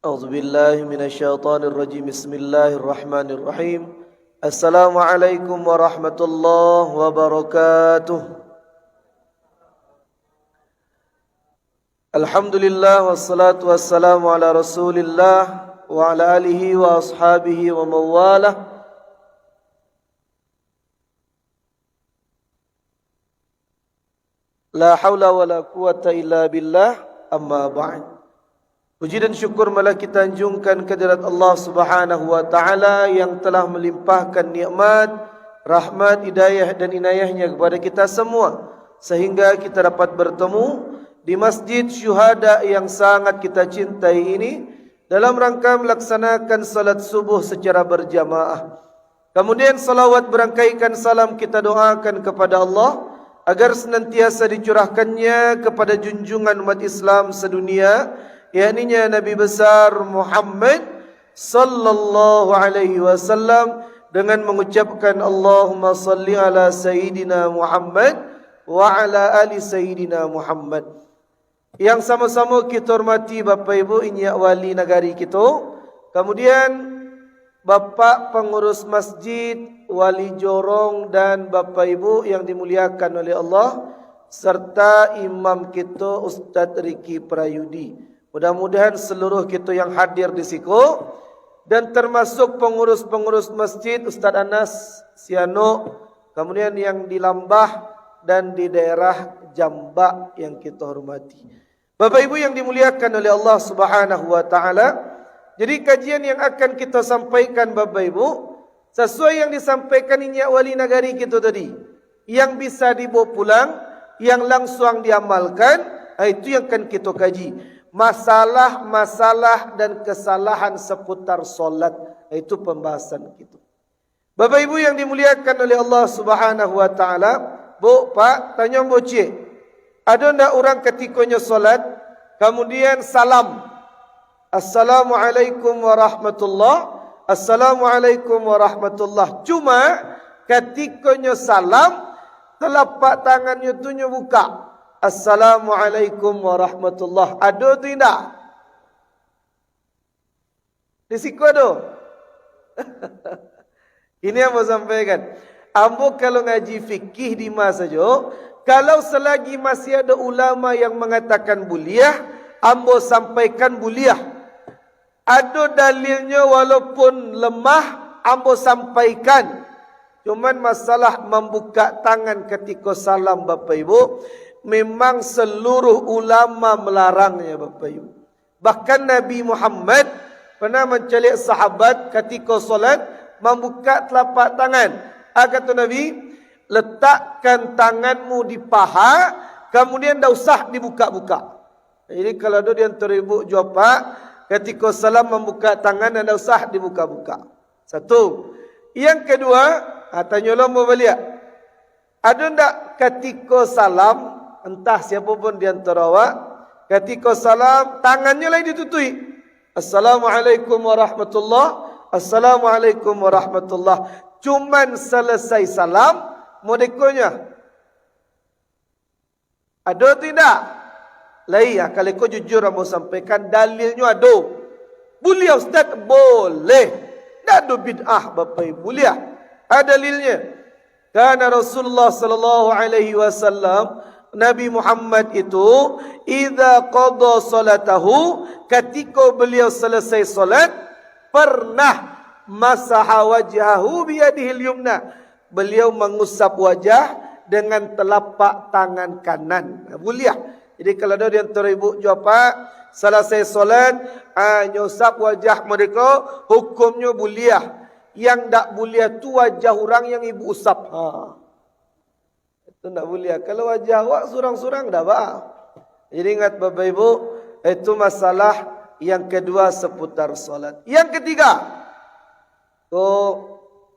أعوذ بالله من الشيطان الرجيم بسم الله الرحمن الرحيم السلام عليكم ورحمة الله وبركاته الحمد لله والصلاة والسلام على رسول الله وعلى آله وأصحابه ومن والاه لا حول ولا قوة إلا بالله أما بعد. Puji dan syukur malah kita anjungkan kehadirat Allah Subhanahu wa taala yang telah melimpahkan nikmat, rahmat, hidayah dan inayahnya kepada kita semua sehingga kita dapat bertemu di Masjid Syuhada yang sangat kita cintai ini dalam rangka melaksanakan salat subuh secara berjamaah. Kemudian salawat berangkaikan salam kita doakan kepada Allah agar senantiasa dicurahkannya kepada junjungan umat Islam sedunia, yakninya Nabi besar Muhammad sallallahu alaihi wasallam, dengan mengucapkan Allahumma salli ala Sayyidina Muhammad wa ala ali Sayyidina Muhammad. Yang sama-sama kita hormati Bapak Ibu Inyak Wali Negari kita, kemudian Bapak Pengurus Masjid, Wali Jorong dan Bapak Ibu yang dimuliakan oleh Allah, serta Imam kita Ustaz Riki Prayudi. Mudah-mudahan seluruh kita yang hadir di situ dan termasuk pengurus-pengurus masjid, Ustaz Anas Siano, kemudian yang di Lambah dan di daerah Jambak yang kita hormati. Bapak Ibu yang dimuliakan oleh Allah Subhanahu wa taala, jadi kajian yang akan kita sampaikan Bapak Ibu sesuai yang disampaikan Inyak Wali Negari kita tadi, yang bisa dibawa pulang, yang langsung diamalkan, itu yang akan kita kaji. Masalah-masalah dan kesalahan seputar solat, itu pembahasan kita. Bapak Ibu yang dimuliakan oleh Allah Subhanahu wa taala, Bu, Pak, tanya Bu Cik, ada ndak orang ketikanya solat kemudian salam, Assalamualaikum warahmatullah, Assalamualaikum warahmatullah. Cuma ketikanya salam, telapak tangannya tu buka, Assalamualaikum warahmatullah. Ada tidak? Di siku ada. Ini yang mau sampaikan. Ambo kalau ngaji fikih di masa saja, kalau selagi masih ada ulama yang mengatakan buliah, ambo sampaikan buliah. Ada dalilnya walaupun lemah, ambo sampaikan. Cuman masalah membuka tangan ketika salam Bapak Ibu, memang seluruh ulama melarangnya Bapak Ibu. Bahkan Nabi Muhammad pernah mencelik sahabat ketika solat membuka telapak tangan. Kata Nabi, letakkan tanganmu di paha, kemudian tak usah dibuka-buka. Jadi kalau ada di antara ibu jawab, Pak, ketika salam membuka tangan dan tak usah dibuka-buka. Satu. Yang kedua, tanyalah mau balik. Ada tak ketika salam, entah siapa pun di antara awak, ketika salam tangannya lagi ditutui, Assalamualaikum warahmatullah, Assalamualaikum warahmatullah. Cuman selesai salam, modekonya ada tidak? Lain, kalau kau jujur mau sampaikan dalilnya ada. Boleh Ustaz? Boleh. Tak ada bid'ah Bapak Ibu. Boleh. Ada dalilnya. Karena Rasulullah sallallahu alaihi wasallam, Nabi Muhammad itu, idza qada salatahu, ketika beliau selesai salat, pernah masaha wajhahu biyadihil yumna, beliau mengusap wajah dengan telapak tangan kanan. Boleh. Jadi kalau ada di antara ibu jawab, Pak, selesai solat, nyusap wajah mereka, hukumnya boleh. Yang tak boleh tu wajah orang yang ibu usap. Itu tak boleh. Kalau wajah awak surang-surang dah apa. Jadi ingat Bapak Ibu, itu masalah yang kedua seputar solat. Yang ketiga,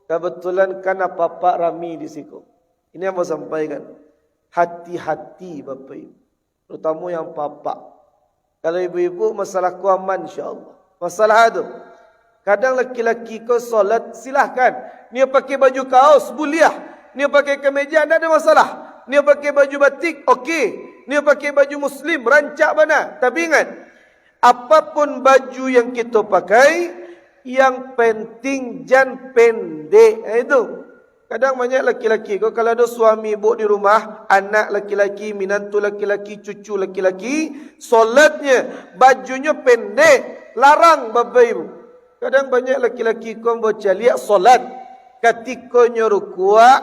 kebetulan kan apa-apa rami di situ. Ini yang mau sampaikan. Hati-hati Bapak Ibu, terutama yang papa. Kalau ibu-ibu masalah kuaman insya-Allah. Masalah itu. Kadang laki-laki kau solat silahkan. Dia pakai baju kaos boleh. Dia pakai kemeja tidak ada masalah. Dia pakai baju batik okey. Dia pakai baju muslim rancak mana. Tapi ingat, apapun baju yang kita pakai, yang penting jangan pendek. Itu. Kadang banyak laki-laki, kalau ada suami ibu di rumah, anak laki-laki, minantu laki-laki, cucu laki-laki, solatnya, bajunya pendek, larang Bapak Ibu. Kadang banyak laki-laki kau baca lihat solat, ketika rukuk,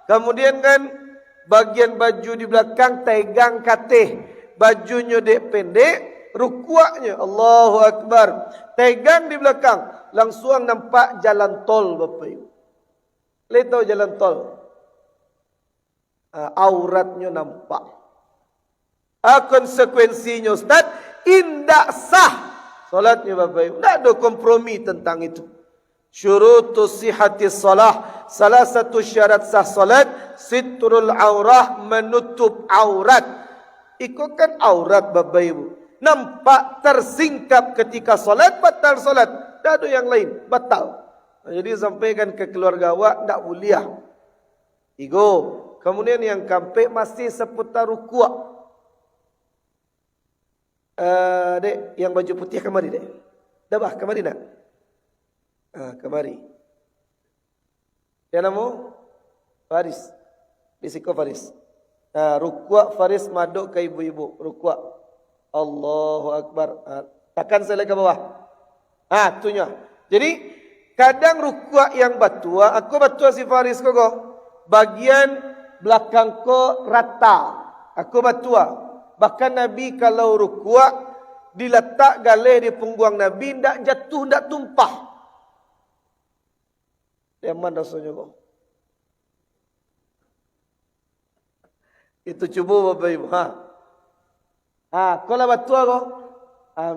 kemudian kan bagian baju di belakang tegang katih, bajunya dek pendek, rukuknya Allahu Akbar, tegang di belakang, langsung nampak jalan tol Bapak Ibu. Lihat tahu jalan tol, auratnya nampak. Konsekuensinya Ustaz, indah sah solatnya Bapak Ibu. Tidak ada kompromi tentang itu. Syurutus sihati salah, salah satu syarat sah solat, sitrul aurah, menutup aurat. Itu kan aurat Bapak Ibu. Nampak tersingkap ketika solat, batal solat. Tidak ada yang lain, batal. Jadi sampaikan ke keluarga awak, tak boleh. Igo. Kemudian yang kampek masih seputar rukuk. Dek, yang baju putih kemari dek. Dah bah, kemari nak? Kemari. Yang nama? Faris. Bisiko Faris. Rukuk Faris maduk ke ibu-ibu. Rukuk. Allahu Akbar. Takkan saya ke bawah. Itunya. Jadi, kadang rukuk yang batua, aku batua si Faris koko. Bagian belakang ko rata. Aku batua. Bahkan Nabi kalau rukuk, diletak galih di punggung Nabi, tidak jatuh, tidak tumpah. Yang mana rasanya kok? Itu cuba Bapak Ibu. Kalau batua kok,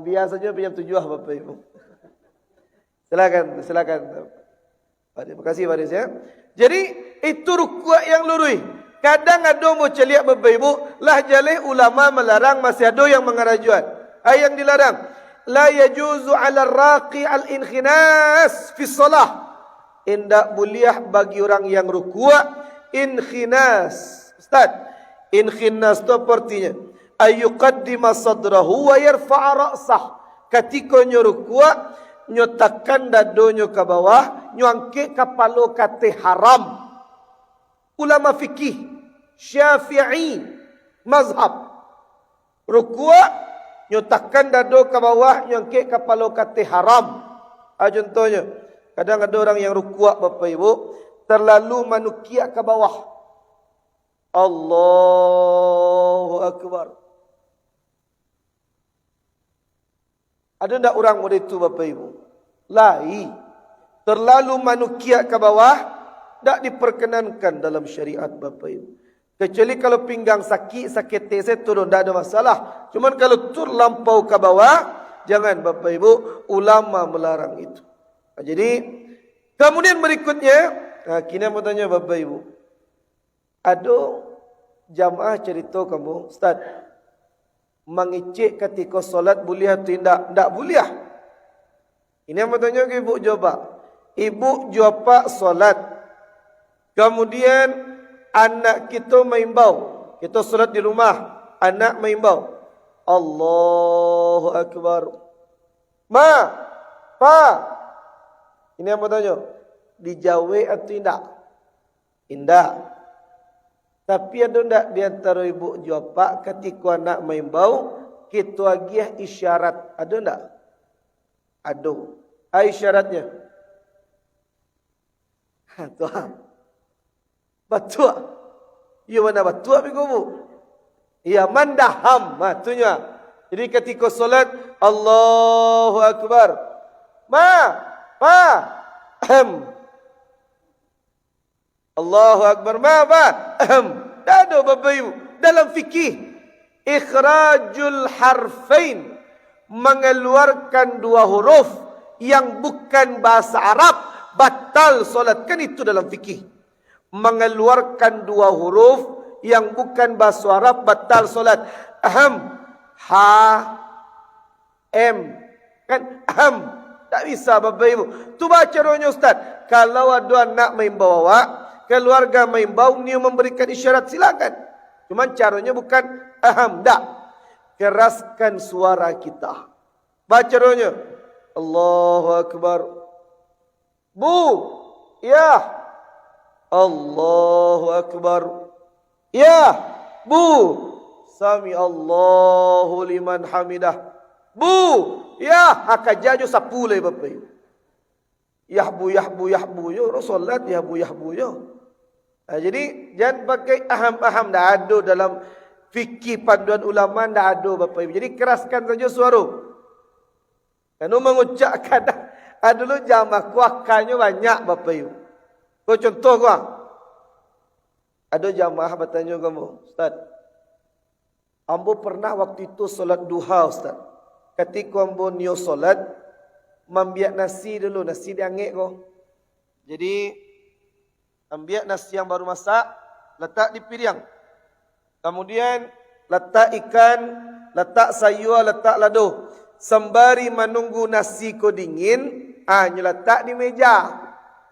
biasanya pinjam 7 Bapak Ibu. Silakan. Terima kasih Faris ya. Jadi itu rukuk yang lurus. Kadang ada mau celiak Bapak Ibu, lah jalih ulama melarang, masih ada yang mengarajuan. Yang dilarang, la yajuzu 'ala raqi al-inkhinas fi shalah. Indak boleh bagi orang yang rukuk inkhinas. Ustaz, inkhinas itu artinya ayyuqaddima sadrahu wa yarfa'a ra'sah. Ketika rukuk, nyotakan dadonya ke bawah, nyangkit kepala kate haram. Ulama fikih Syafi'i mazhab rukuk nyotakan dado ke bawah, nyangkit kepala kate haram. Contohnya, kadang ada orang yang rukuk Bapak Ibu terlalu manukia ke bawah. Allahu Akbar. Ada tak orang model itu Bapak Ibu? Lai. Terlalu manukia ke bawah, tak diperkenankan dalam syariat Bapak Ibu. Kecuali kalau pinggang sakit teset turun, tak ada masalah. Cuma kalau terlampau ke bawah, jangan Bapak Ibu, ulama melarang itu. Jadi, kemudian berikutnya, kini mau tanya Bapak Ibu. Ada jamaah cerita kamu, Ustaz, mengicik ketika solat boleh atau tidak? Tak boleh. Ini yang bertanya ke ibu jawab. Ibu jawab solat. Kemudian anak kita mengimbau. Kita solat di rumah. Anak mengimbau. Allahu Akbar. Pa. Ini yang bertanya. Dijawab atau tidak? Tidak. Tapi ada tak di antara ibu jawab ketika anak mengimbau, kita agiah isyarat. Ada tak? Ada. Isyaratnya. Tuhan. Batua. Ya mana batua bikumu? Ya mandaham. Itunya. Jadi ketika solat, Allahu Akbar. Pa. Allahu Akbar. Tak ada Bapak Ibu. Dalam fikih, ikhrajul harfain, mengeluarkan dua huruf yang bukan bahasa Arab, batal solat. Kan itu dalam fikih. Mengeluarkan dua huruf yang bukan bahasa Arab, batal solat. Ha, em. Kan tak bisa Bapak Ibu. Tu baca rohnya Ustaz. Kalau ada anak mengimbau awak, keluarga mengimbau, ni memberikan isyarat, silakan. Cuma caranya bukan tak. Keraskan suara kita. Baca doanya. Allahu Akbar. Bu. Ya. Allahu Akbar. Ya. Bu. Sami Allahu liman hamidah. Bu. Ya. Hakajaju sapulai Bapak Ibu. Yahbu, yahbu, yahbu. Yo, solat yahbu, yahbu. Yo. Jadi, jangan pakai aham-aham. Dah ada dalam fikih panduan ulama. Dah ada Bapak Ibu. Jadi, keraskan saja suara. Kalau mengucapkan dulu jamaah kuakannya banyak Bapak Ibu. Kau contoh kau. Ada jamaah bertanya kamu, Ustaz. Ambo pernah waktu itu solat duha Ustaz. Ketika ambo niat solat, membiak nasi dulu, nasi diangik kau. Jadi ambil nasi yang baru masak, letak di piring. Kemudian letak ikan, letak sayur, letak lado. Sembari menunggu nasi ko dingin, nyo letak di meja.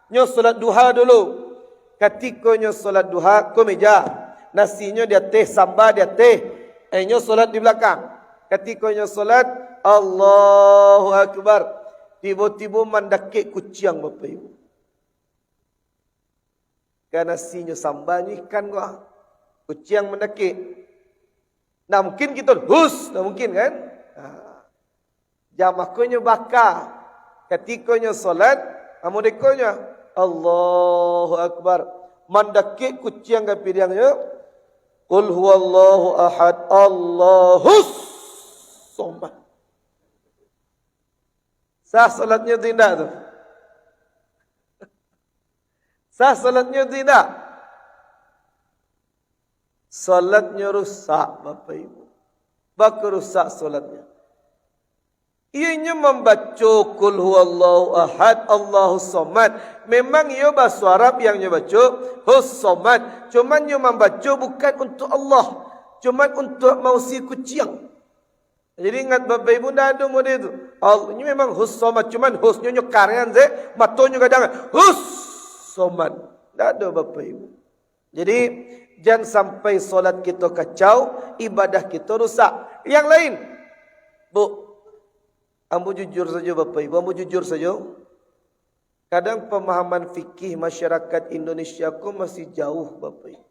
Nyo solat duha dulu. Ketika nyo solat duha, ko meja. Nasinya di atas, sambal di atas. Nyo solat di belakang. Ketika nyo solat, Allahu Akbar. Tiba-tiba mendakik kucing Bapak Ibu. Kan nasinya sambal ni ikan kau. Kucing mendakik. Nah mungkin kita nah mungkin kan? Jamaahnya bakar. Ketikanya solat, amudekonya Allahu Akbar. Mandakik kucing ke piringnya. Qul huwallahu ahad, Allahus somad. Sah solatnya tidak tu? Sah solatnya tidak? Solatnya rusak Bapak Ibu. Baka rusak solatnya. Ianya membaca Qul huwallahu ahad, Allahus somad. Memang ia bahasa Arab yang ia baca Hus somad. Cuman ia membaca bukan untuk Allah. Cuman untuk mausi kucing. Jadi ingat Bapak Ibu dah ada model itu. Ini memang Hus somad. Cuman husnya nyekar kan saya. Matonya kadang Hus somad. Dah ada Bapak Ibu. Jadi jangan sampai solat kita kacau. Ibadah kita rusak. Yang lain. Bu. Ambo jujur saja Bapak Ibu, ambo jujur saja. Kadang pemahaman fikih masyarakat Indonesia ku masih jauh Bapak Ibu.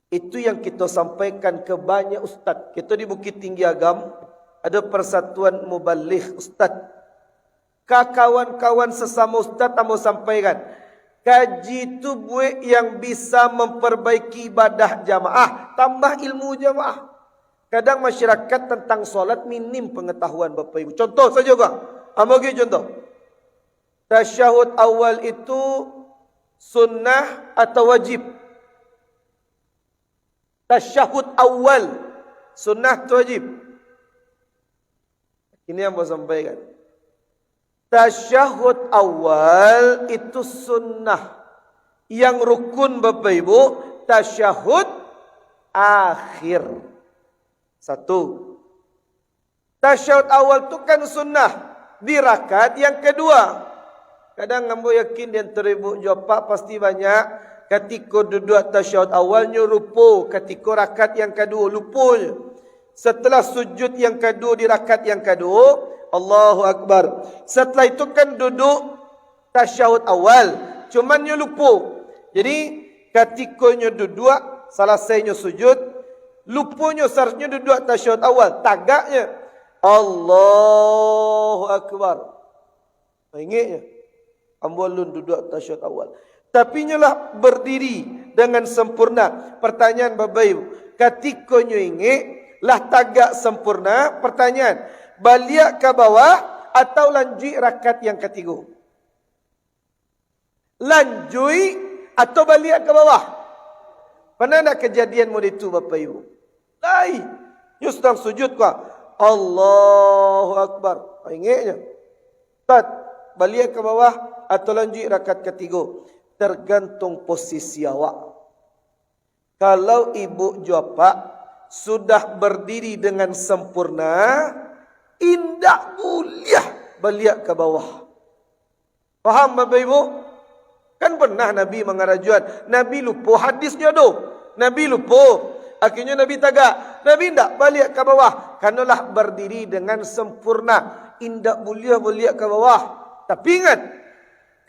Itu yang kita sampaikan ke banyak ustaz. Kita di Bukit Tinggi Agam ada persatuan mubaligh ustaz. Kawan-kawan sesama ustaz ambo sampaikan. Kaji itu buat yang bisa memperbaiki ibadah jamaah, tambah ilmu jamaah. Kadang masyarakat tentang solat minim pengetahuan Bapak Ibu. Contoh saja kau. Bagi contoh. Tasyahud awal itu sunnah atau wajib? Tasyahud awal sunnah atau wajib? Ini yang mau sampaikan. Tasyahud awal itu sunnah. Yang rukun Bapak Ibu, tasyahud akhir. Satu. Tasyahud awal itu kan sunnah. Di rakaat yang kedua. Kadang ambo yakin di antara ibu jawab pasti banyak. Ketika duduk tasyahud awalnya lupa. Ketika rakaat yang kedua lupanya. Setelah sujud yang kedua di rakaat yang kedua. Allahu Akbar. Setelah itu kan duduk tasyahud awal. Cuman dia lupa. Jadi ketika duduk selesainya sujud. Lupanya seharusnya duduk tasyahud awal. Tagaknya. Allahu Akbar. Ingatnya. Ambolun duduk tasyahud awal. Tapi nyalah berdiri dengan sempurna. Pertanyaan Bapak Ibu. Ketika nyo ingat. Lah tagak sempurna. Pertanyaan. Balik ke bawah. Atau lanjut rakaat yang ketiga. Lanjut. Atau balik ke bawah. Pernah ada kejadian model itu Bapak Ibu? Lain. You sedang sujud kau. Allahu Akbar. Ingatnya. Tad. Balik ke bawah. Atau lanjut rakaat ketiga. Tergantung posisi awak. Kalau ibu jawab sudah berdiri dengan sempurna. Indah mulia. Balik ke bawah. Faham Bapak Ibu? Kan pernah Nabi mengarajuan. Nabi lupa hadisnya tu. Nabi lupa. Akhirnya Nabi tagak. Nabi tidak balik ke bawah. Kanulah berdiri dengan sempurna. indak boleh balik ke bawah. Tapi ingat,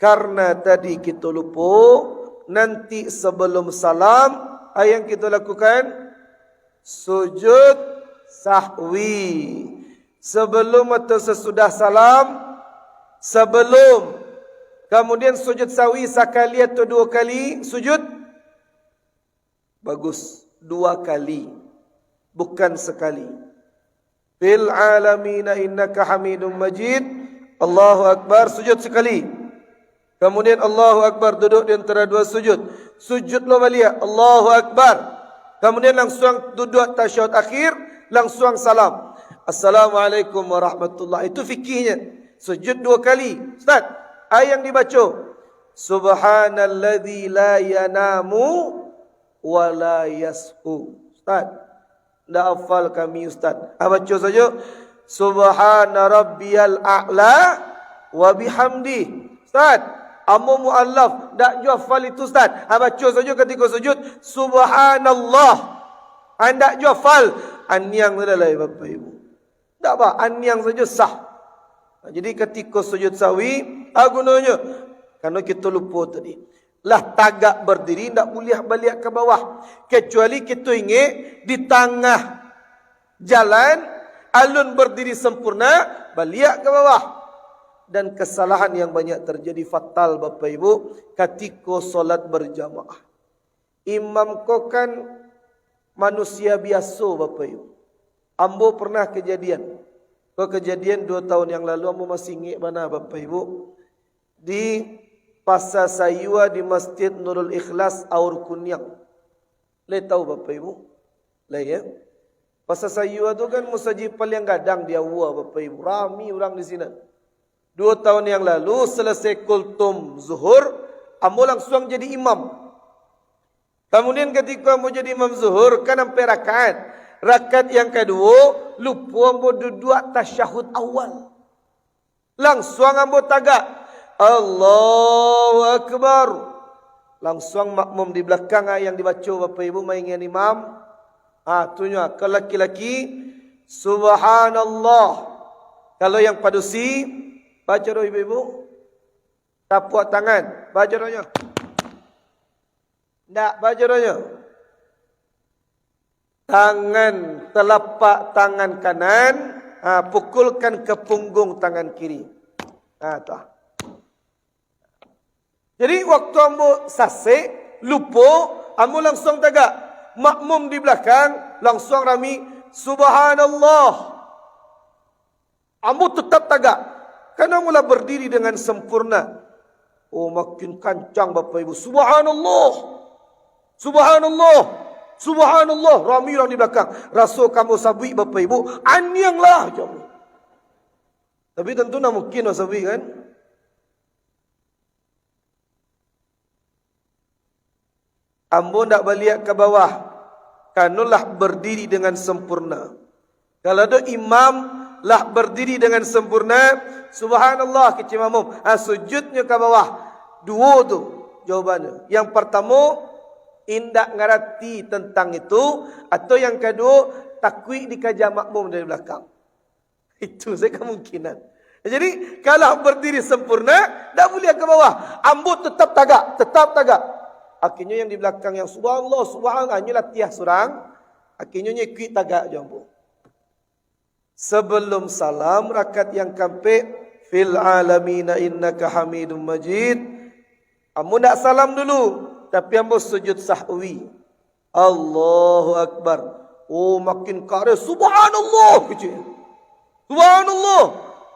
karena tadi kita lupa, nanti sebelum salam, apa yang kita lakukan? Sujud sahwi. Sebelum atau sesudah salam, sebelum, kemudian sujud sahwi sekali atau dua kali, sujud bagus, dua kali, bukan sekali. Fil alamina innaka hamidum majid. Allahu Akbar, sujud sekali. Kemudian Allahu Akbar, duduk di antara dua sujud. Sujud lo balik, Allahu Akbar. Kemudian langsung duduk tasyahud akhir, langsung salam. Assalamualaikum warahmatullahi. Itu fikihnya. Sujud dua kali. Ustaz, ayat yang dibaca, Subhanalladzi la yanamu wa la yas'u. Ustaz, tak hafal kami Ustaz. Baca saja. Subhana rabbiyal a'la wa bihamdi. Ustaz, amu muallaf tak hafal itu Ustaz. Baca saja ketika sujud. Subhanallah. Anda hafal. Anyang saja lah Bapak Ibu. Tak apa, anyang saja sah. Jadi ketika sujud sahwi, gunanya. Karena kita lupa tadi. Lah tagak berdiri, tak boleh balik ke bawah. Kecuali kita ingat di tengah jalan, alun berdiri sempurna, balik ke bawah. Dan kesalahan yang banyak terjadi fatal Bapak Ibu, ketika solat berjamaah. Imam kau kan manusia biasa Bapak Ibu. Ambo pernah kejadian. Kejadian 2 tahun yang lalu, ambo masih ingat mana Bapak Ibu. Di Pasar Sayua di Masjid Nurul Ikhlas Aur Kunyang. Le tahu Bapak Ibu? Le ya. Pasar Sayua tu kan musajid paling gadang di awal Bapak Ibu. Rami orang di sini. 2 tahun yang lalu selesai kultum zuhur, ambo langsung jadi imam. Kemudian ketika ambo jadi imam zuhur kan sampai rakaat. Rakaat yang kedua lupa ambo duduk tasyahud awal. Langsung ambo tagak Allahu Akbar. Langsung makmum di belakang yang dibaca Bapak Ibu mainkan imam. Tunya ke laki-laki Subhanallah. Kalau yang padusi baca doa ibu-ibu. Tapak tangan, baca doanya. Tak baca doanya. Tangan, telapak tangan kanan, pukulkan ke punggung tangan kiri. Tuh. Jadi waktu ambo sasek, lupa, ambo langsung tagak. Makmum di belakang, langsung rami, Subhanallah. Ambo tetap tagak. Karena mula berdiri dengan sempurna. Oh, makin kancang Bapak Ibu. Subhanallah. Subhanallah. Subhanallah. Rami orang di belakang. Rasa kamu sabui Bapak Ibu, anyanglah. Tapi tentu nak mungkin sabui kan. Ambo nak balik ke bawah. Kanulah berdiri dengan sempurna. Kalau ada imam lah berdiri dengan sempurna, subhanallah kecil makmum. Sujudnya ke bawah. 2 tu jawabannya. Yang pertama, indak ngerti tentang itu, atau yang kedua, takwi dikajar makmum dari belakang. Itu saya kemungkinan. Jadi kalau berdiri sempurna, tak boleh ke bawah. Ambo tetap tagak, tetap tagak. Akhirnya yang di belakang yang subhanallah, subhanallah, hanya latih surang. Akhirnya nyekui tagak jambu. Sebelum salam, rakaat yang kampe, fil alamina innaka hamidum majid. Ambo nak salam dulu, tapi ambo sujud sahwi. Allahu Akbar. Oh, makin kare, subhanallah. Subhanallah.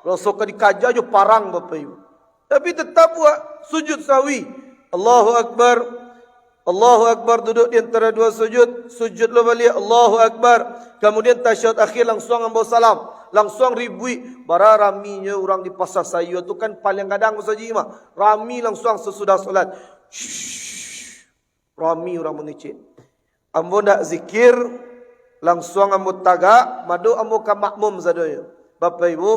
Rasa dikajar je parang Bapak Ibu. Tapi tetap buat sujud sahwi. Allahu Akbar. Allahu Akbar, duduk di antara 2 sujud. Sujud lo balik, Allahu Akbar. Kemudian tasyahud akhir, langsung ambo salam. Langsung ribui. Bara raminya orang di Pasar Sayua tu kan paling kadang saja imam. Rami langsung sesudah solat. Rami orang mengecil. Ambo nak zikir, langsung ambo tagak. Madu ambo ke makmum sadaya. Bapak Ibu,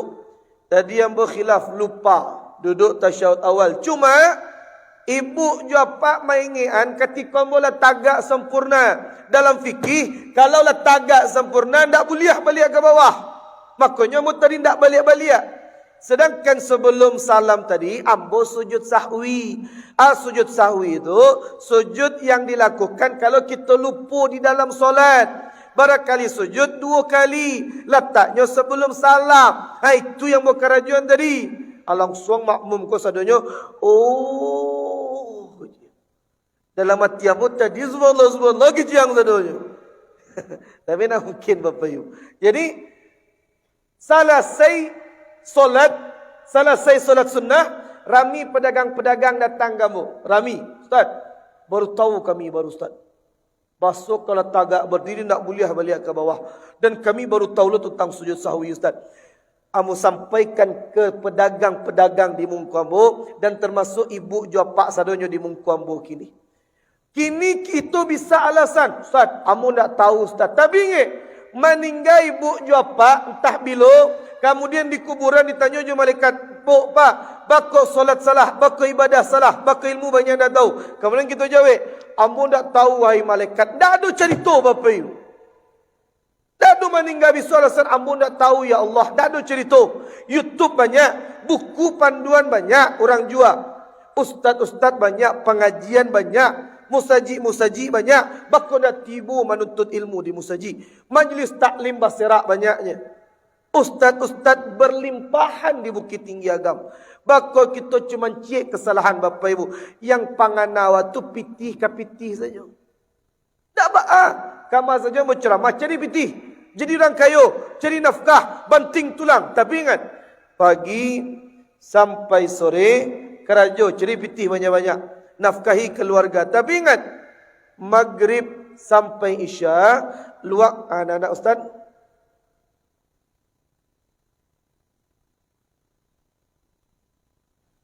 tadi ambo khilaf, lupa duduk tasyahud awal. Cuma ibu jawab maingian ketika mula tagak sempurna. Dalam fikih, kalau lah tagak sempurna, tak boleh balik ke bawah. Makanya mu tadi tak balik-balik. Sedangkan sebelum salam tadi, ambo sujud sahwi. Sujud sahwi itu sujud yang dilakukan kalau kita lupa di dalam solat. Barangkali sujud 2 kali. Letaknya sebelum salam. Itu yang berkerajuan tadi. Langsung makmum ko sadonyo. Oh. Dalam hati ambo tadi subhanallah kejang sadonyo. Tapi nak mungkin Bapak Ibu. Jadi selesai solat sunnah, rami pedagang-pedagang datang kamu. Rami, Ustaz, baru tahu kami Ustaz. Besok kalau tagak berdiri nak boleh balik ke bawah. Dan kami baru tahu tentang sujud sahwi Ustaz. Kamu sampaikan ke pedagang-pedagang di Mungkuambo dan termasuk ibu jua pak sadonyo di Mungkuambo kini. Kini kita bisa alasan, Ustaz, kamu nak tahu Ustaz. Tapi ingat, meninggal ibu jua pak entah bila. Kemudian di kuburan ditanya je malaikat, Pak, bako solat salah, bako ibadah salah, bako ilmu banyak dah tahu. Kemudian kita jawab, ambo tak tahu wahai malaikat. Tak ada cerita Bapak Ibu. Tak ada meninggal bisu alasan ambo tak tahu ya Allah. Tak ada cerita. YouTube banyak, buku panduan banyak orang jual. Ustaz-ustaz banyak, pengajian banyak. Musaji-musaji banyak. Bako dah tibu menuntut ilmu di musaji. Majlis taklim Basirak banyaknya. Ustaz-ustaz berlimpahan di Bukit Tinggi Agam. Bakal kita cuma cek kesalahan Bapak Ibu. Yang panganawa tu pitih ke pitih saja. Tak ba'a. Kamar saja berceramah cari pitih. Jadi orang kayu. Cari nafkah. Banting tulang. Tapi ingat. Pagi sampai sore. Kerajo cari pitih banyak-banyak. Nafkahi keluarga. Tapi ingat. Maghrib sampai Isya. Luak anak-anak Ustaz.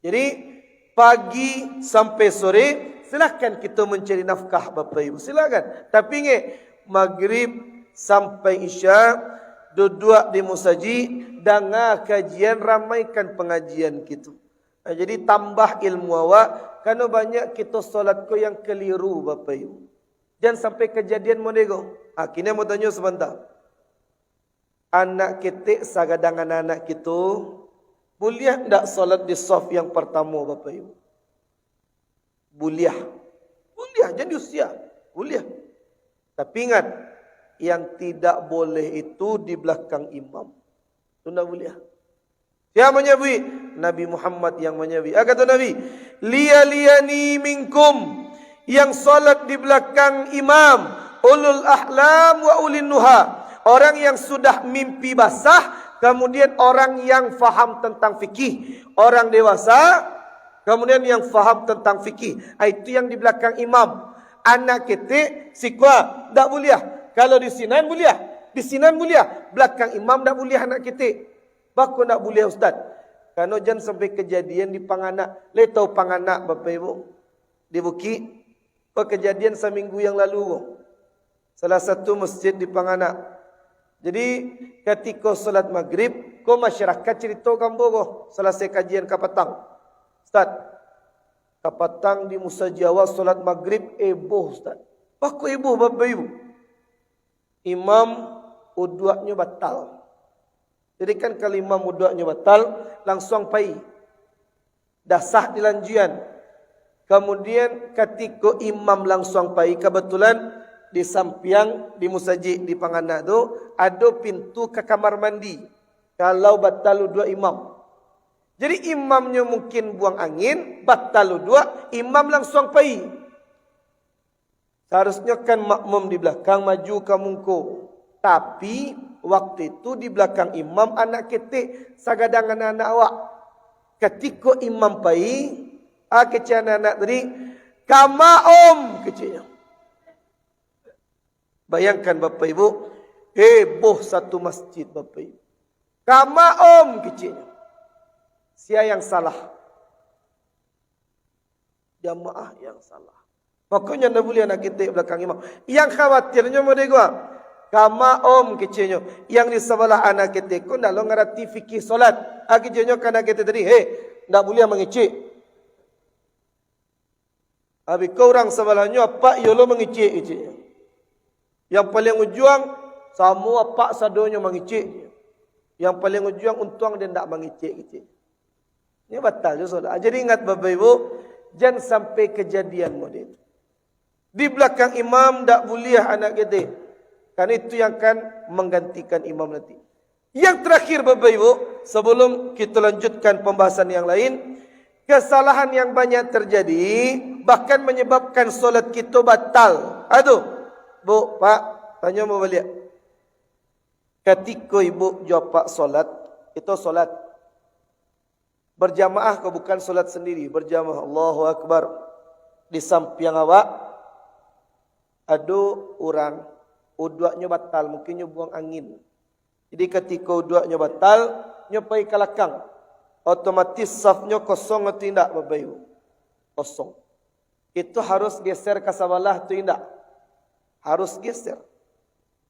Jadi pagi sampai sore silakan kita mencari nafkah Bapak Ibu, silakan. Tapi ingat maghrib sampai Isya duduk di musaji dengar kajian, ramaikan pengajian kita. Jadi tambah ilmu awak kerana banyak kita solat ko yang keliru Bapak Ibu. Jangan sampai kejadian monego. Kini mau tanya sebentar. Anak kita sagadang anak kita boleh tak solat di saf yang pertama Bapak Ibu? Boleh. Boleh, jadi usia. Boleh. Tapi ingat, yang tidak boleh itu di belakang imam. Itu tak boleh. Siapa menyebut? Nabi Muhammad yang menyebut. Kata Nabi, liyaliyani minkum, yang solat di belakang imam, ulul ahlam wa ulin nuha. Orang yang sudah mimpi basah, kemudian orang yang faham tentang fikih. Orang dewasa, kemudian yang faham tentang fikih. Itu yang di belakang imam. Anak kita, sikwa, tak boleh. Kalau di sinan boleh. Di sinan boleh. Belakang imam tak boleh anak kita. Baku tak boleh Ustaz. Kerana jangan sampai kejadian di Panganak. Letau Panganak Bapak Ibu. Di Bukit. Kejadian seminggu yang lalu. Salah satu masjid di Panganak. Jadi ketika solat maghrib, ko masyarakat cerita kamu ko selesai kajian kapatang. Ustaz, kapatang di Musa Jawa solat maghrib eboh Ustaz. Paku eboh Bapak Ibu. Imam uduaknya batal. Jadi kan kalau imam uduaknya batal, langsung pai. Dah sah di lanjian. Kemudian ketika imam langsung pai, kebetulan di sampiang di musajid di Panganak tu ada pintu ke kamar mandi. Kalau batal dua imam. Jadi imamnya mungkin buang angin, batal dua, imam langsung pai. Seharusnya kan makmum di belakang maju ke mungku. Tapi waktu itu di belakang imam anak ketik sagadang anak-anak awak. Ketika imam pai, kecil anak-anak tadi, kama om kecilnya. Bayangkan Bapak Ibu, heboh satu masjid Bapak Ibu. Kama om kecilnya. Sia yang salah. Jamaah yang salah. Pokoknya tidak boleh anak kita belakang imam. Yang khawatirnya mereka. Kama om kecilnya. Yang di sebelah anak kita. Kau tidak ngerti fikih solat. Kecilnya anak kita tadi. Tidak boleh mengicik. Habis kau orang sebelahnya. Pak yolo mengicik kecilnya. Yang paling ujung, semua pak sadonya mengicik. Yang paling ujung, untung dia tidak mengicik-icik. Ini batal je solat. Jadi ingat Bapak Ibu, jangan sampai kejadian model itu. Di belakang imam tak boleh anak kita. Karena itu yang akan menggantikan imam nanti. Yang terakhir Bapak Ibu, sebelum kita lanjutkan pembahasan yang lain, kesalahan yang banyak terjadi bahkan menyebabkan solat kita batal. Aduh, Bu, Pak, tanya mau balik. Ketika ibu jawab Pak solat, itu solat berjamaah ke bukan solat sendiri, berjamaah. Allahu Akbar. Di samping awak ada orang udaknya batal, mungkin buang angin. Jadi ketika udaknya batal, nyopai ke belakang. Otomatis safnya kosong atau tidak Bapak Ibu? Kosong. Itu harus geser ke sebelah atau tidak? Harus geser.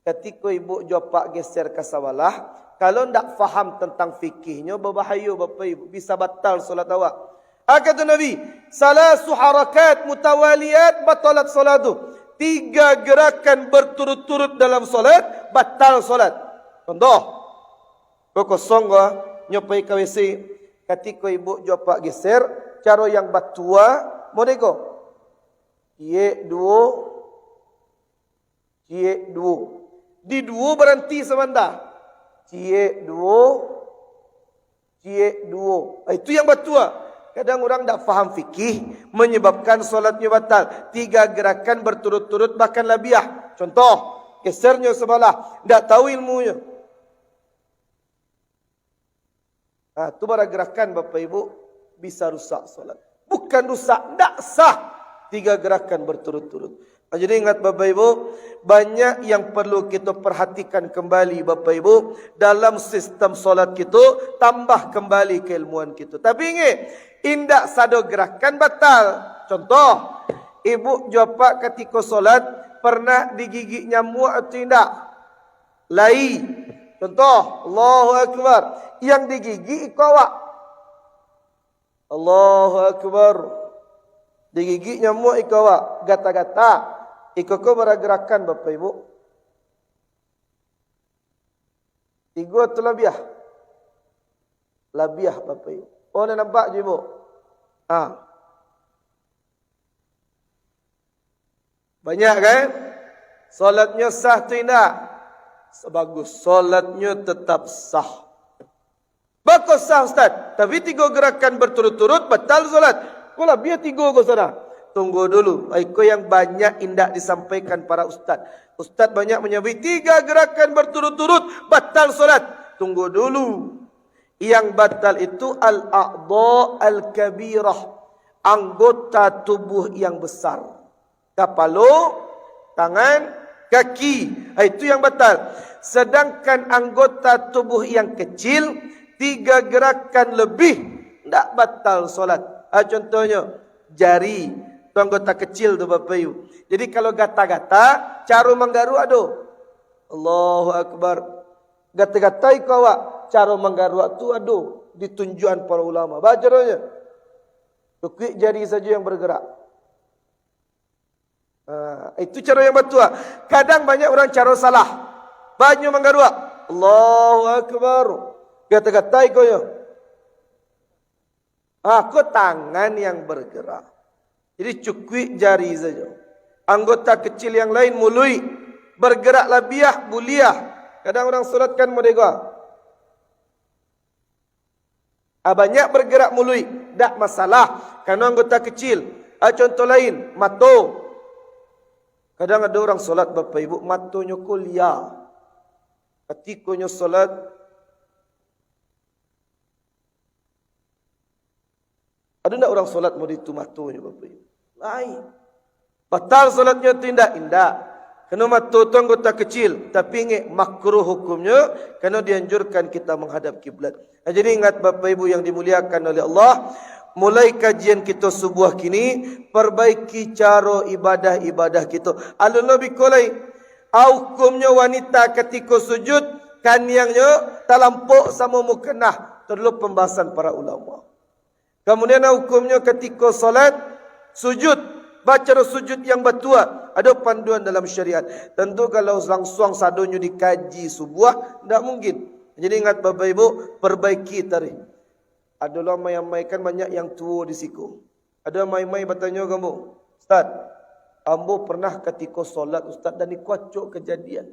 Ketika ibu jawab Pak geser ke sebelah, kalau tidak faham tentang fikihnya, berbahaya Bapak Ibu. Bisa batal solat awak. Kata Nabi, salasu harakat mutawaliyat batalat solatu. 3 gerakan berturut-turut dalam solat, batal solat. Contoh, kosong nyopai ke WC. Ketika ibu jawab Pak geser, cara yang batua, mau deko. Cie duo. Di duo berhenti sebentar. Cie duo. Itu yang batua. Kadang orang tak faham fikih, menyebabkan solatnya batal. 3 gerakan berturut-turut bahkan labiah. Contoh, gesernya sebelah, tak tahu ilmunya. Itu bara gerakan Bapak Ibu bisa rusak solat. Bukan rusak, tak sah. 3 gerakan berturut-turut. Jadi ingat Bapak Ibu, banyak yang perlu kita perhatikan kembali Bapak Ibu dalam sistem solat kita, tambah kembali keilmuan kita. Tapi ingat, indak sado gerakan batal. Contoh, ibu jawab Pak ketika solat pernah digigit nyamuk atau tidak? Lai. Contoh, Allahu Akbar. Yang digigit ikut awak. Allahu Akbar. Digigit nyamuk ikut awak. Gata-gata. Ikut kau bergerakan Bapak Ibu. 3 atau labiah? Labiah Bapak Ibu. Oh, anda nampak je Ibu? Banyak kan? Solatnya sah atau tidak? Sebagus. Solatnya tetap sah. Bagus sah Ustaz. Tapi 3 gerakan berturut-turut batal solat. Kau lah biar 3 kau sana. Tunggu dulu. Itu yang banyak indak disampaikan para ustaz. Ustaz banyak menyebut 3 gerakan berturut-turut batal solat. Tunggu dulu. Yang batal itu al-a'dha al-kabirah. Anggota tubuh yang besar. Kepala, tangan, kaki. Itu yang batal. Sedangkan anggota tubuh yang kecil, 3 gerakan lebih, tidak batal solat. Contohnya, jari. Itu anggota kecil tu Bapak Ibu. Jadi kalau gata-gata, cara menggaru ada. Allahu Akbar. Gata-gata ikut awak. Cara menggaru itu ada. Ditunjukan para ulama. Baca caranya. Tukik jari saja yang bergerak. Itu cara yang betul. Kadang banyak orang cara salah. Banyak menggaru. Allahu Akbar. Gata-gata ikutnya. Aku tangan yang bergerak. Jadi cukup jari saja. Anggota kecil yang lain mului. Bergerak labiah, buliah. Kadang orang solatkan mereka. Banyak bergerak mului. Tak masalah. Karena anggota kecil. Contoh lain, mata. Kadang ada orang solat Bapak Ibu. Matanya kuliah. Ketikanya solat. Ada tak orang solat mau itu matanya Bapak Ibu? Lain. Batal solatnya tidak? Tidak. Kerana mata itu anggota kecil. Tapi ingat makruh hukumnya. Kerana dianjurkan kita menghadap kiblat. Jadi ingat Bapak Ibu yang dimuliakan oleh Allah. Mulai kajian kita subuh kini. Perbaiki cara ibadah-ibadah kita. Alun-Nabi kolai. Hukumnya wanita ketika sujud. Kaniangnya talampuk sama mukenah. Terlalu pembahasan para ulama. Kemudian hukumnya ketika solat. Sujud. Baca sujud yang betul. Ada panduan dalam syariat. Tentu kalau langsung sadonya dikaji subuh. Tidak mungkin. Jadi ingat Bapak Ibu. Perbaiki tarikh. Ada orang mai-mai kan banyak yang tua di siku. Ada mai-mai bertanya kamu, Ustaz, ambo pernah ketika solat Ustaz dan dikuacuk kejadian.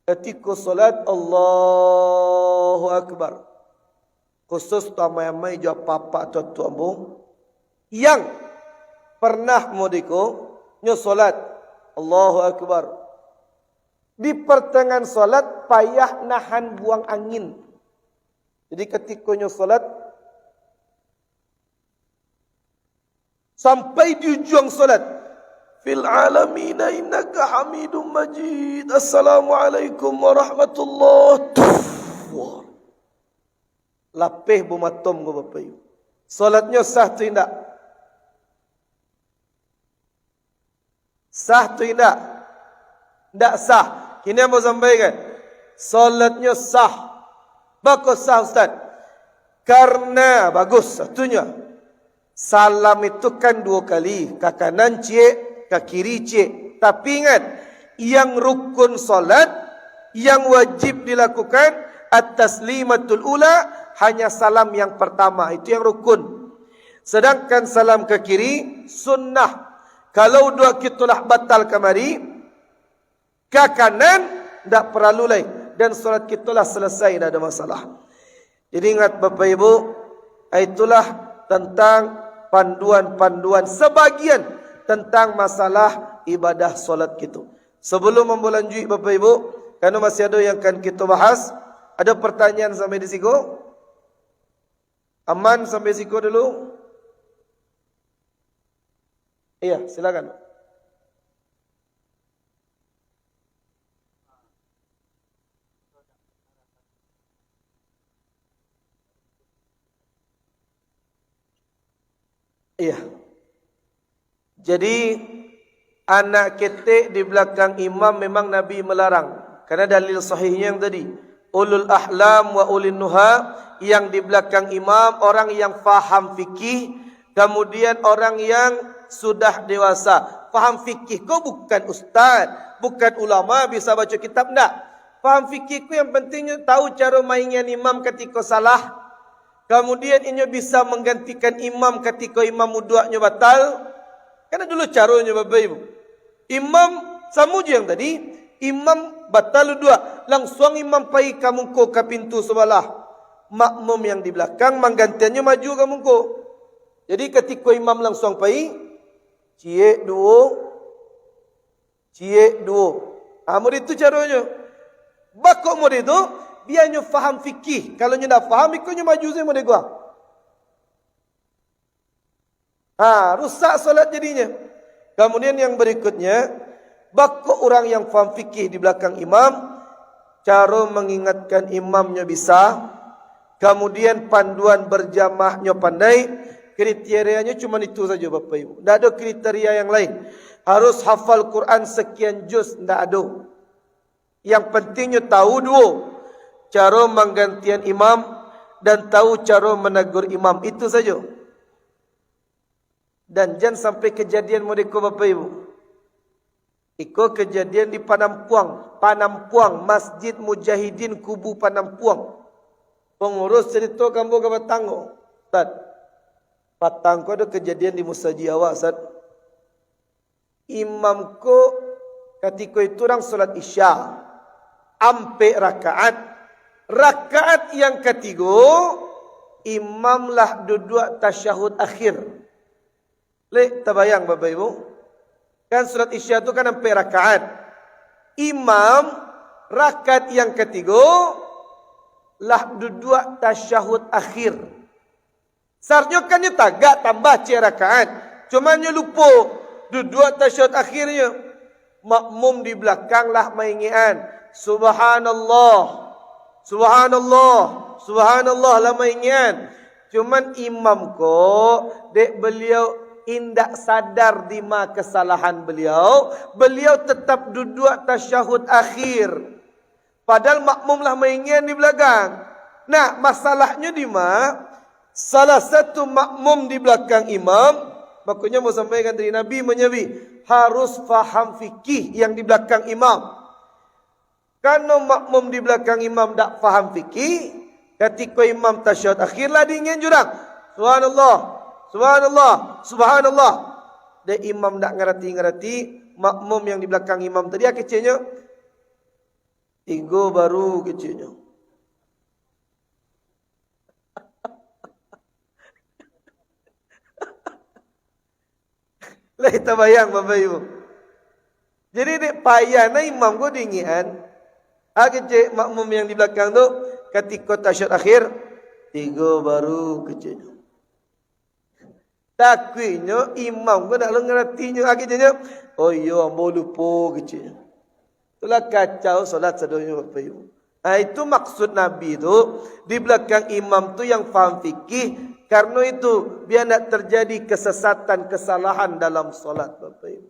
Ketika solat Allahu Akbar. Khusus tamai-mai jawab papa atau tu ambo yang pernah modiko nyo solat Allahu Akbar. Di pertengahan solat payah nahan buang angin. Jadi ketika nyo solat sampai di ujung solat, fil alamina innaka hamidum majid. Assalamualaikum warahmatullahi wabarakatuh. Lapih bumatom ko Bapak Ibu. Solatnya sah tu indak? Sah tu indak? Ndak sah. Kini yang mau sampaikan, solatnya sah. Bagus sah Ustaz. Karena bagus satunya, salam itu kan 2 kali, ke kanan cik, ke kiri cik. Tapi ingat, yang rukun solat, yang wajib dilakukan at-taslimatul ula, hanya salam yang pertama, itu yang rukun. Sedangkan salam ke kiri sunnah. Kalau 2 kitulah batal kemari, ke kanan tak perlu lagi, dan solat kitulah selesai, tak ada masalah. Jadi ingat Bapak Ibu, itulah tentang panduan-panduan sebagian tentang masalah ibadah solat kita. Sebelum membulanjui Bapak Ibu, karena masih ada yang akan kita bahas, ada pertanyaan sampai di situ? Aman sampai siku dulu? Iya, silakan. Iya. Jadi anak ketek di belakang imam memang Nabi melarang. Karena dalil sahihnya yang tadi, ulul ahlam wa ulil nuha, yang di belakang imam orang yang faham fikih, kemudian orang yang sudah dewasa. Faham fikih kau bukan ustaz, bukan ulama bisa baca kitab, enggak. Faham fikih ku yang pentingnya tahu cara mainnya imam ketika salah. Kemudian inyo bisa menggantikan imam ketika imam wudu'nya batal. Karena dulu caranya Bapak Ibu, imam sama je yang tadi, imam batal wudu', langsung imam pai kamu ko ke pintu sebelah. Makmum yang di belakang menggantiannya maju kamu ko. Jadi ketika imam langsung pai, cie duo. Amud itu caranya. Bakok mod itu, biarnya faham fikih. Kalau nyo dah faham, ikutnya maju saya mod gua. Rusak solat jadinya. Kemudian yang berikutnya, bakok orang yang faham fikih di belakang imam, cara mengingatkan imamnya bisa. Kemudian panduan berjamaahnya pandai. Kriterianya cuma itu saja Bapak Ibu. Tidak ada kriteria yang lain. Harus hafal Quran sekian juz, tidak ada. Yang pentingnya tahu dua, cara menggantian imam dan tahu cara menegur imam, itu saja. Dan jangan sampai kejadian mereka Bapak Ibu. Iko kejadian di Panampuang, Masjid Mujahidin Kubu Panampuang. Pengurus cerita kamu ke Batang. Ustaz, Batang ada kejadian di Musaji awak, Ustaz. Imam ko ketika itu orang solat Isya, ampe rakaat. Rakaat yang ketiga, imamlah duduk tasyahud akhir. Terbayang Bapak Ibu? Kan solat Isya itu kan ampe rakaat. Imam rakaat yang ketiga lah duduk tasyahud akhir. Seharusnya kan dia tagak tambah rakaat. Cuma dia lupa duduk tasyahud akhirnya. Makmum di belakang lah maingian. Subhanallah. Subhanallah lah maingian. Cuman imam ko, dek beliau indak sadar di ma kesalahan beliau. Beliau tetap duduk tasyahud akhir. Padahal makmum lah maingian di belakang. Nah, masalahnya di ma, salah satu makmum di belakang imam, makanya mau sampaikan dari Nabi menyabi, harus faham fikih yang di belakang imam. Karena makmum di belakang imam tak faham fikih, Ketika imam tasyahud akhirlah dingin jurang. Subhanallah, subhanallah, subhanallah. Dan imam tak ngerti-ngerti, makmum yang di belakang imam tadi kecilnya 3 baru kecilnya. Lah kita bayang Bapak Ibu. Jadi dek payahna imam ko dingian. Kecil makmum yang di belakang tu ketika tasyahud akhir 3 baru kecilnya. Takwinya imam ko nak ngertinya akhirnya oh iya ambo lupa kecilnya. Itulah kacau solat sedonya Bapak Ibu. Itu maksud Nabi tu di belakang imam tu yang faham fikih. Karena itu biar tak terjadi kesesatan, kesalahan dalam solat Bapak Ibu.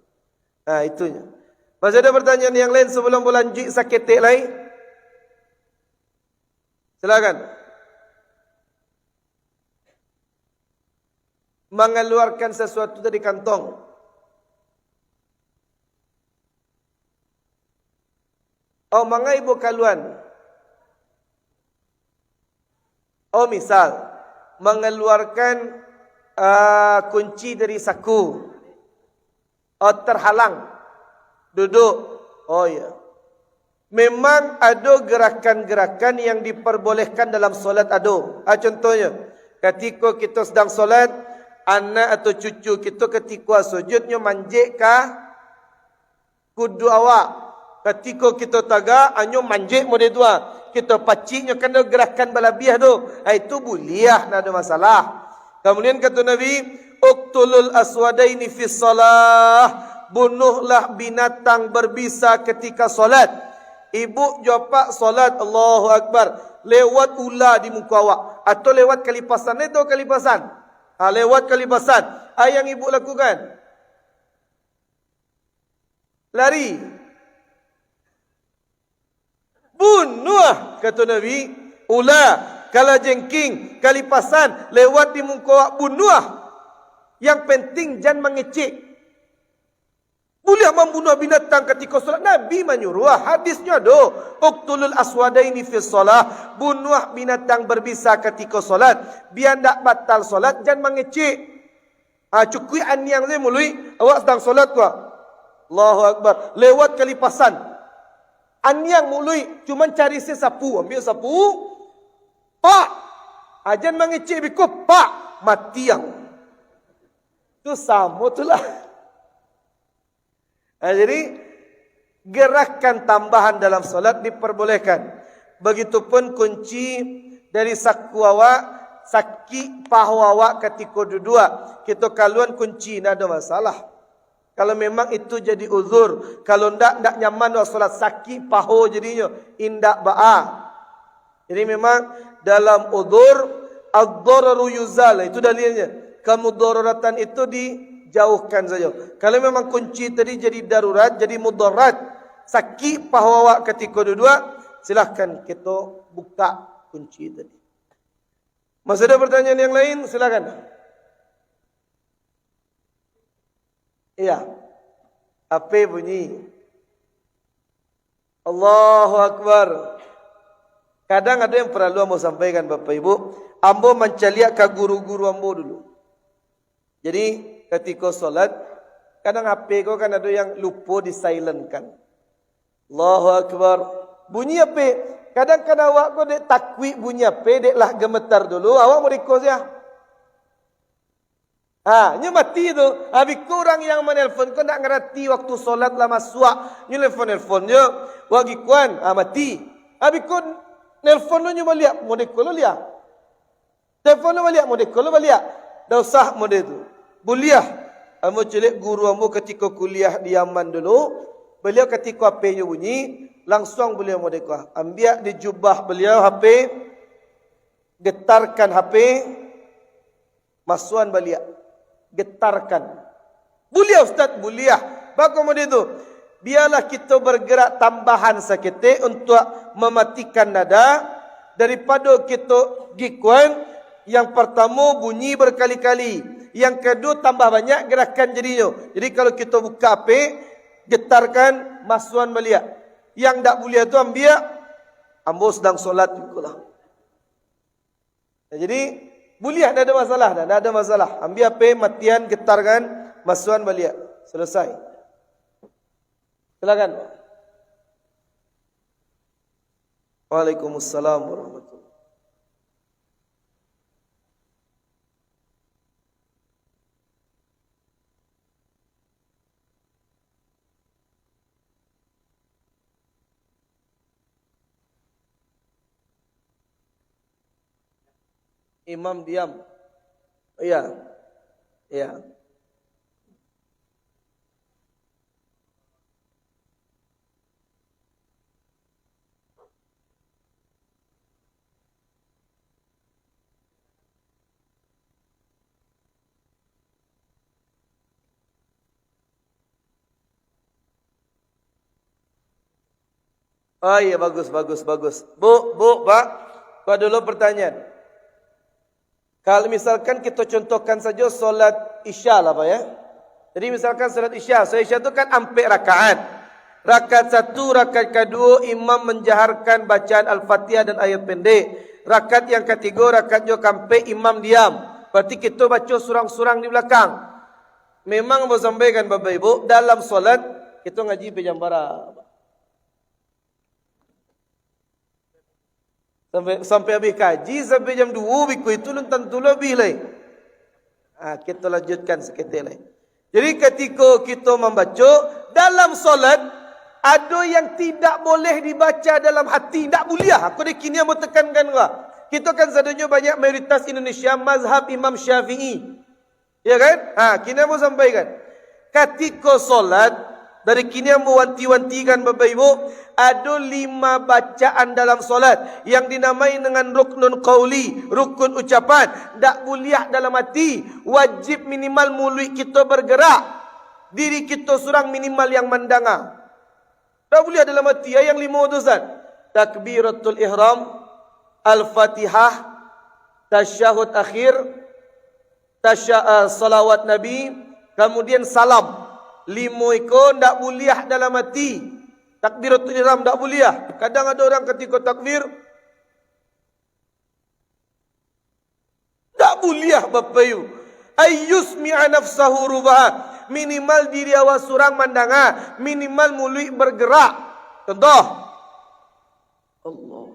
Itunya. Masih ada pertanyaan yang lain sebelum berlanjut saketik lain? Silakan. Mengeluarkan sesuatu dari kantong. Oh, mangai ibu kaluan. Oh, misal mengeluarkan kunci dari saku. Oh, terhalang. Duduk. Oh ya. Memang ada gerakan-gerakan yang diperbolehkan dalam solat ada. Contohnya, ketika kita sedang solat, anak atau cucu kita ketika sujudnya manjik ke kudu awak. Ketika kita tagak, anyo manjik model dua. Kita paciknya kena gerakan balabiah tu. Itu boleh, tak ada masalah. Kemudian kata Nabi, uqtulul aswadaini fi salah. Bunuhlah binatang berbisa ketika solat. Ibu jawab solat Allahu Akbar. Lewat ular di muka awak. Atau lewat kalipasan. Itu kalipasan. Lewat kalipasan. Yang ibu lakukan? Lari. Bunuh, kata Nabi. Ular, kalajengking, kalipasan. Lewat di muka awak. Bunuh. Yang penting jangan mengecek. Boleh membunuh binatang ketika solat. Nabi menyuruh. Hadisnya ada. Uqtulul aswadaini fi solat. Bunuh binatang berbisa ketika solat. Biar tak batal solat. Jangan mengecek. Cukui anyang saya mulai. Awak sedang solat kau. Allahu Akbar. Lewat kalipasan. Anyang mulai. Cuma cari sapu. Ambil sapu. Pak. Jangan mengecek bikut. Pak. Mati yang. Itu sama tu lah. Jadi gerakan tambahan dalam solat diperbolehkan. Begitupun kunci dari saku awak, saki pahu awak ketika duduk. Kita kaluan kunci, tidak ada masalah. Kalau memang itu jadi uzur. Kalau tidak nyaman solat saki pahu jadinya. Indak ba'a. Jadi memang dalam uzur, ad-dararu yuzal. Itu dalilnya. Kemudaratan itu jauhkan saja. Kalau memang kunci tadi jadi darurat, jadi mudarat, sakit pahu awak ketika duduk, silahkan kita buka kunci tadi. Masih ada pertanyaan yang lain? Silakan. Iya. Apa bunyi? Allahu Akbar. Kadang ada yang perlu ambo sampaikan Bapak Ibu. Ambo mencaliak ke guru-guru ambo dulu. Jadi ketika solat, kadang HP kau kan ada yang lupa di silent kan. Allahu Akbar. Bunyi HP. Kadang-kadang awak kau dek takwik bunyi HP, dek lah gemetar dulu. Awak mau rekod ya. Nya mati tu. Habis kurang yang menelpon kau nak ngerti waktu solat lama suak. Nya nelfon-nelfonnya. Wagi kuan. Mati. Habis kau nelfon lu nyu balik. Mau dekol lu lihat. Telefon lu balik. Mau dekol lu balik. Dah usah model tu. Buliah. Amo celik guru amo ketika kuliah di Yaman dulu. Beliau ketika HP-nya bunyi, langsung beliau merdeka. Ambil di jubah beliau HP, getarkan HP, masuan balik. Getarkan. Buliah Ustaz, buliah. Bagus model itu. Biarlah kita bergerak tambahan seketik untuk mematikan nada. Daripada kita gikuan, yang pertama bunyi berkali-kali. Yang kedua tambah banyak gerakan jadinya. Jadi kalau kita buka HP, getarkan masuan balik. Yang tak boleh tu ambil, ambo sedang solat jugalah. Jadi buliah dah ada masalah dah, dah ada masalah. Ambil apa matian getarkan masuan balik. Selesai. Silakan. Waalaikumsalam warahmatullahi. Imam diam. Iya. Iya. Oh iya, bagus. Bu, Pak. Pak dulu pertanyaan. Kalau misalkan kita contohkan saja solat Isya lah Pak ya. Jadi misalkan solat Isya. Solat Isya itu kan 4 rakaat. Rakaat 1, rakaat kedua imam menjaharkan bacaan Al-Fatihah dan ayat pendek. Rakaat yang ketiga, rakaat juga sampai imam diam. Berarti kita baca surang-surang di belakang. Memang mau sampaikan Bapak Ibu, dalam solat kita ngaji pejambara. Sampai habis kaji, sampai jam 2 biku itu tentu lebih lah. Kita lanjutkan seketik lah. Jadi ketika kita membaca dalam solat, ada yang tidak boleh dibaca dalam hati, tak boleh. Aku dah kini mau tekankan kau. Kita kan sebenarnya banyak mayoritas Indonesia mazhab Imam Syafi'i. Ya kan? Kini mau sampaikan. Ketika solat, dari kini yang mewanti-wantikan Bapak Ibu, ada 5 bacaan dalam solat yang dinamai dengan ruknun qauli, rukun ucapan. Tak boleh dalam hati, wajib minimal mulut kita bergerak, diri kita surang minimal yang mendengar. Tak boleh dalam hati. Yang 5 utusan: takbiratul ihram, al-fatihah, tasyahud akhir, salawat Nabi, kemudian salam. 5 ikon tak boleh dalam hati. Takbiratul ihram tak boleh. Kadang ada orang ketika takbir tak boleh Bapak Ibu. Ayyusmi'a nafsahu rubaha. Minimal diri awak surang mandanga, minimal mulut bergerak. Contoh Allah.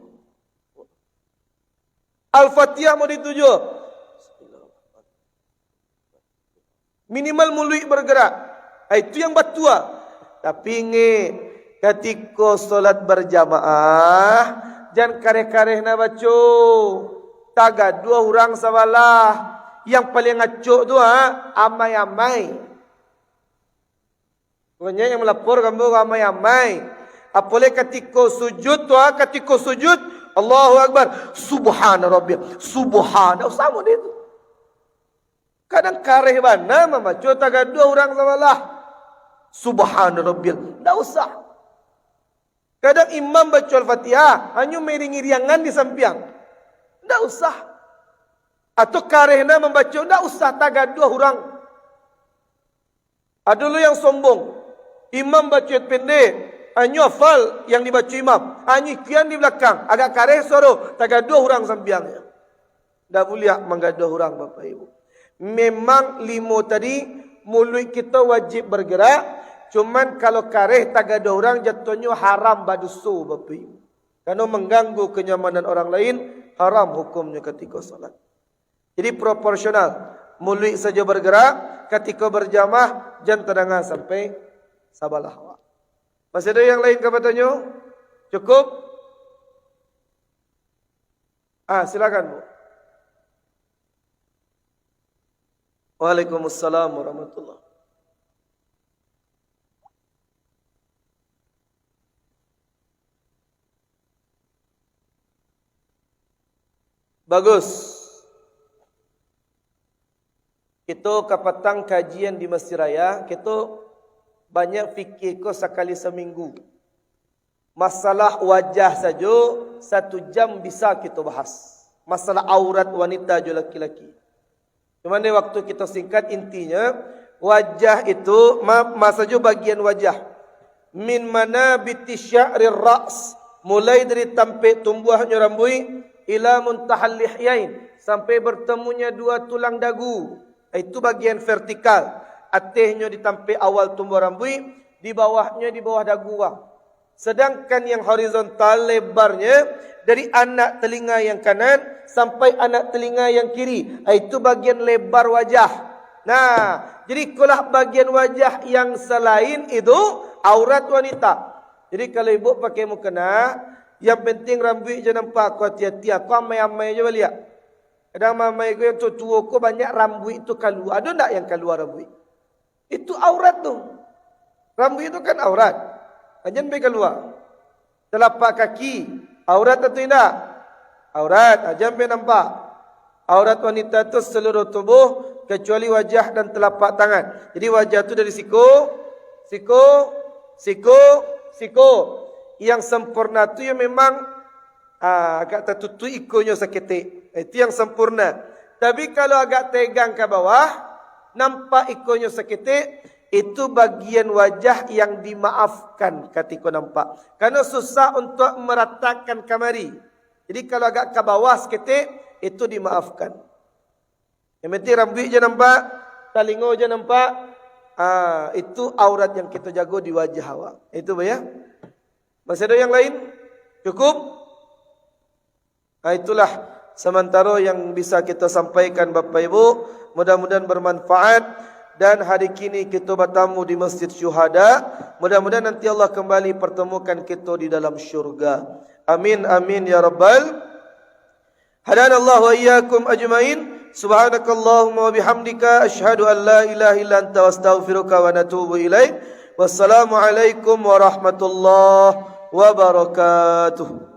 Al-Fatihah mau dituju, minimal mulut bergerak. Itu yang batua. Tapi ingat, ketika solat berjamaah, jangan kareh-kareh nak baca. Taga 2 orang sabalah. Yang paling ngacuk tu amai-amai. Pokoknya yang melapor kamu amai-amai. Apalagi ketika sujud tu, ketika sujud Allahu Akbar, Subhana Rabbiyal, Subhana, sama dia tu. Kadang kareh mana membaca taga 2 orang sabalah. Subhana Rabbiyal, tak usah. Kadang imam baca Al-Fatihah, hanya miring-iringan di samping, tak usah. Atau karehna membaca, tak usah taga 2 orang. Ada dulu yang sombong, imam baca pendek, hanya hafal yang dibaca imam, hanya kian di belakang, agak kareh suara, taga 2 orang sampingnya. Tak boleh menggaduh orang Bapak Ibu. Memang 5 tadi, mulut kita wajib bergerak. Cuman kalau kareh taga 2 orang, jatuhnya haram badusu Bapak Ibu. Karena mengganggu kenyamanan orang lain, haram hukumnya ketika salat. Jadi proporsional. Mulut saja bergerak, ketika berjamaah, jangan terdengar sampai sabalah. Masih ada yang lain kabarnya? Cukup? Silakan Bu. Waalaikumsalam warahmatullahi. Bagus. Kita kapatang kajian di Masjid Raya, kita banyak fikir ko sekali seminggu. Masalah wajah saja 1 jam bisa kita bahas. Masalah aurat wanita je laki-laki. Cuma ni waktu kita singkat, intinya wajah itu masa saja bagian wajah. Min manabiti sya'rir ra's, mulai dari tampai tumbuhnya rambut ila muntahal lihyain, sampai bertemunya dua tulang dagu. Itu bagian vertikal. Atasnya ditampai awal tumbuh rambut, di bawahnya di bawah dagu. Sedangkan yang horizontal lebarnya dari anak telinga yang kanan sampai anak telinga yang kiri. Itu bagian lebar wajah. Nah, jadi kalau bagian wajah yang selain itu aurat wanita. Jadi kalau ibu pakai mukena, yang penting rambut je nampak. Kau hati-hati, kau amai-amai je balik. Kadang mamai kau yang tua-tua kau banyak rambut itu keluar. Ada tak yang keluar rambut? Itu aurat tu. Rambut itu kan aurat. Jangan sampai keluar. Telapak kaki, aurat atau tidak? Aurat, jangan sampai nampak. Aurat wanita itu seluruh tubuh kecuali wajah dan telapak tangan. Jadi wajah itu dari siku. Yang sempurna itu yang memang agak tertutup ikonya seketik. Itu yang sempurna. Tapi kalau agak tegang ke bawah, nampak ikonya seketik, itu bagian wajah yang dimaafkan ketika nampak. Karena susah untuk meratakan kamari. Jadi kalau agak ke bawah seketik, itu dimaafkan. Yang penting rambut je nampak, telinga je nampak. Itu aurat yang kita jaga di wajah awak. Itu ya. Masih ada yang lain? Cukup? Itulah sementara yang bisa kita sampaikan Bapak Ibu. Mudah-mudahan bermanfaat. Dan hari kini kita bertamu di Masjid Syuhada. Mudah-mudahan nanti Allah kembali pertemukan kita di dalam syurga. Amin, amin ya Rabbal. Hadanallahu wa iyyakum ajmain. Subhanakallahumma wa bihamdika asyhadu an la ilaha illa anta astaghfiruka wa natubu ilaik. Wassalamualaikum warahmatullahi wabarakatuh.